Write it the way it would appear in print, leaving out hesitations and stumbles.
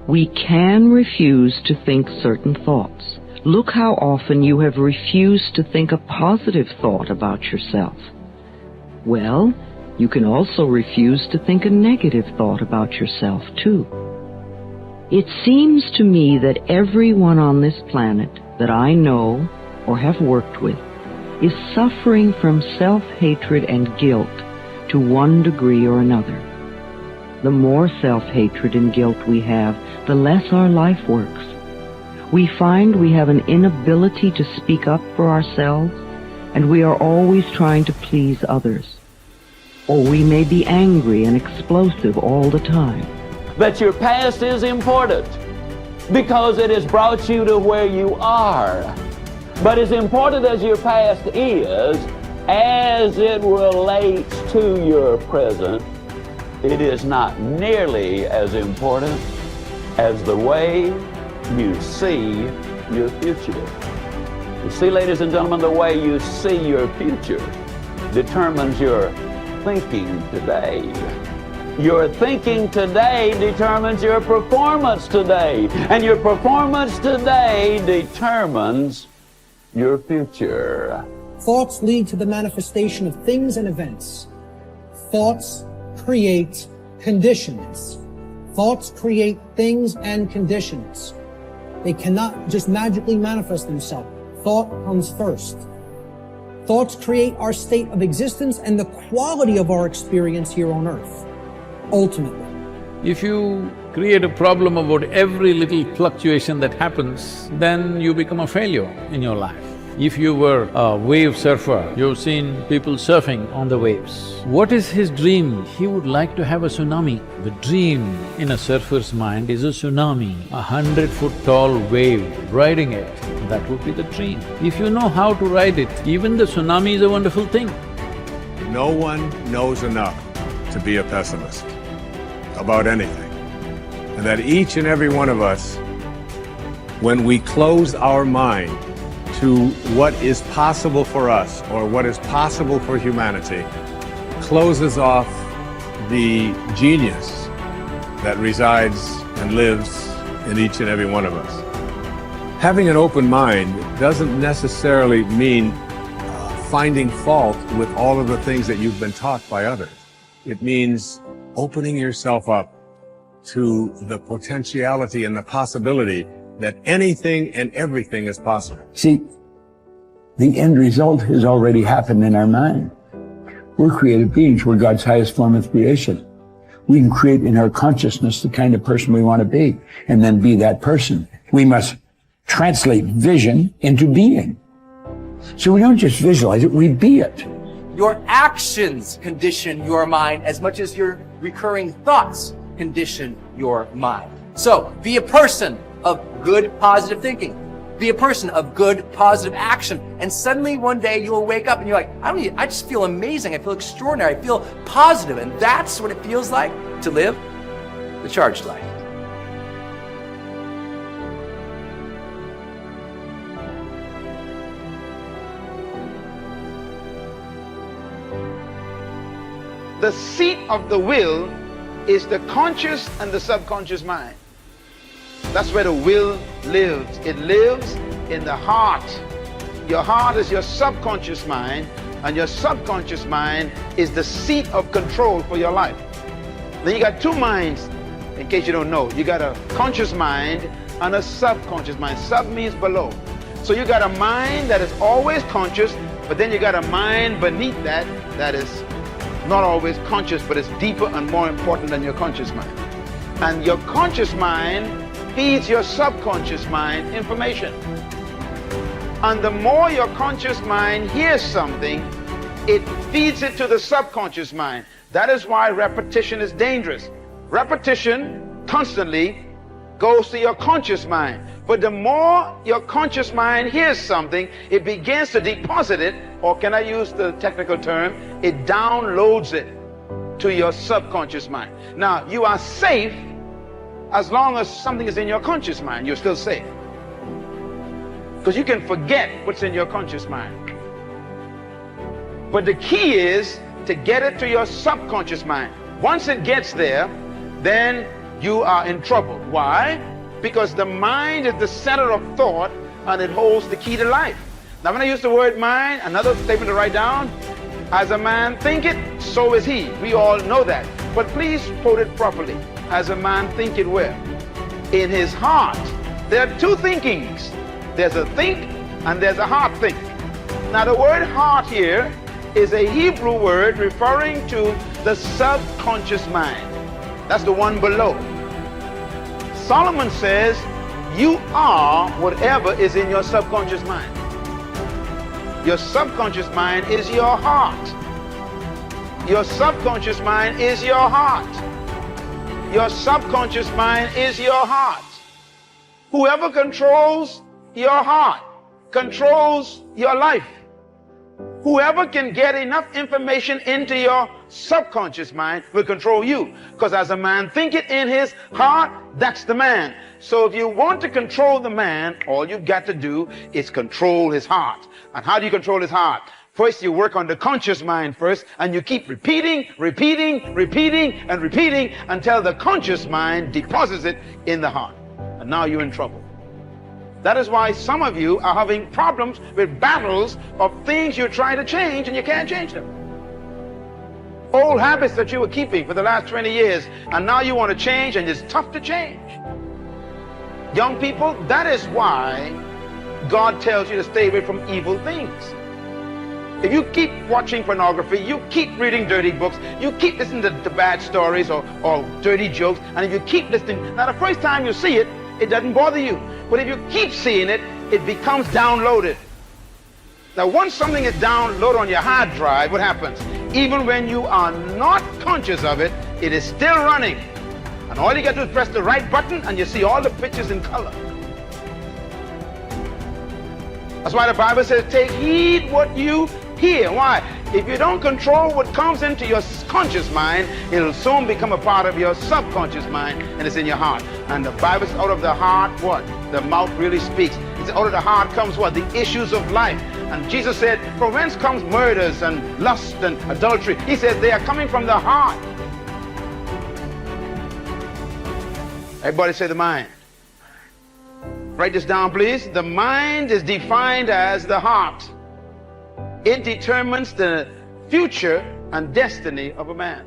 We can refuse to think certain thoughts. Look how often you have refused to think a positive thought about yourself. Well, you can also refuse to think a negative thought about yourself, too. It seems to me that everyone on this planet that I know or have worked with is suffering from self-hatred and guilt to one degree or another. The more self-hatred and guilt we have, the less our life works. We find we have an inability to speak up for ourselves, and we are always trying to please others. Or we may be angry and explosive all the time. That your past is important because it has brought you to where you are. But as important as your past is, as it relates to your present, it is not nearly as important as the way you see your future. You see, ladies and gentlemen, the way you see your future determines your thinking today. Your thinking today determines your performance today, and your performance today determines your future. Thoughts lead to the manifestation of things and events. Thoughts create conditions. Thoughts create things and conditions. They cannot just magically manifest themselves. Thought comes first. Thoughts create our state of existence and the quality of our experience here on earth, ultimately. If you create a problem about every little fluctuation that happens, then you become a failure in your life. If you were a wave surfer, you've seen people surfing on the waves. What is his dream? He would like to have a tsunami. The dream in a surfer's mind is a tsunami, 100-foot tall wave, riding it. That would be the dream. If you know how to ride it, even the tsunami is a wonderful thing. No one knows enough to be a pessimist about anything. And that each and every one of us, when we close our mind to what is possible for us or what is possible for humanity, closes off the genius that resides and lives in each and every one of us. Having an open mind doesn't necessarily mean finding fault with all of the things that you've been taught by others. It means opening yourself up to the potentiality and the possibility that anything and everything is possible. See, the end result has already happened in our mind. We're creative beings. We're God's highest form of creation. We can create in our consciousness the kind of person we want to be, and then be that person. We must translate vision into being. So we don't just visualize it, we be it. Your actions condition your mind as much as your recurring thoughts condition your mind. So, be a person of good, positive thinking. Be a person of good, positive action. And suddenly one day you'll wake up and you're like, I just feel amazing. I feel extraordinary. I feel positive. And that's what it feels like to live the charged life. The seat of the will is the conscious and the subconscious mind. That's where the will lives. It lives in the heart. Your heart is your subconscious mind, and your subconscious mind is the seat of control for your life. Then you got two minds, in case you don't know. You got a conscious mind and a subconscious mind. Sub means below. So you got a mind that is always conscious, but then you got a mind beneath that that is not always conscious, but it's deeper and more important than your conscious mind. And your conscious mind feeds your subconscious mind information. And the more your conscious mind hears something, it feeds it to the subconscious mind. That is why repetition is dangerous. Repetition constantly goes to your conscious mind. But the more your conscious mind hears something, it begins to deposit it, or can I use the technical term, it downloads it to your subconscious mind. Now, you are safe as long as something is in your conscious mind. You're still safe. Because you can forget what's in your conscious mind. But the key is to get it to your subconscious mind. Once it gets there, then you are in trouble. Why? Because the mind is the center of thought and it holds the key to life. Now when I use the word mind, another statement to write down, as a man thinketh, so is he. We all know that. But please quote it properly. As a man thinketh where? In his heart. There are two thinkings. There's a think and there's a heart think. Now the word heart here is a Hebrew word referring to the subconscious mind. That's the one below. Solomon says, you are whatever is in your subconscious mind. Your subconscious mind is your heart. Your subconscious mind is your heart. Your subconscious mind is your heart. Whoever controls your heart controls your life. Whoever can get enough information into your subconscious mind will control you. Because as a man thinketh in his heart, that's the man. So if you want to control the man, all you've got to do is control his heart. And how do you control his heart? First, you work on the conscious mind first, and you keep repeating until the conscious mind deposits it in the heart. And now you're in trouble. That is why some of you are having problems with battles of things you're trying to change and you can't change them. Old habits that you were keeping for the last 20 years and now you want to change and it's tough to change. Young people, that is why God tells you to stay away from evil things. If you keep watching pornography, you keep reading dirty books, you keep listening to bad stories or dirty jokes, and if you keep listening, now the first time you see it, it doesn't bother you. But if you keep seeing it, it becomes downloaded. Now once something is downloaded on your hard drive, what happens? Even when you are not conscious of it, it is still running. And all you got to do is press the right button and you see all the pictures in color. That's why the Bible says, take heed what you hear. Why? If you don't control what comes into your conscious mind, it'll soon become a part of your subconscious mind and it's in your heart. And the Bible says, out of the heart, what? The mouth really speaks. It's out of the heart comes what? The issues of life. And Jesus said, from whence comes murders and lust and adultery? He says they are coming from the heart. Everybody say the mind. Write this down, please. The mind is defined as the heart. It determines the future and destiny of a man.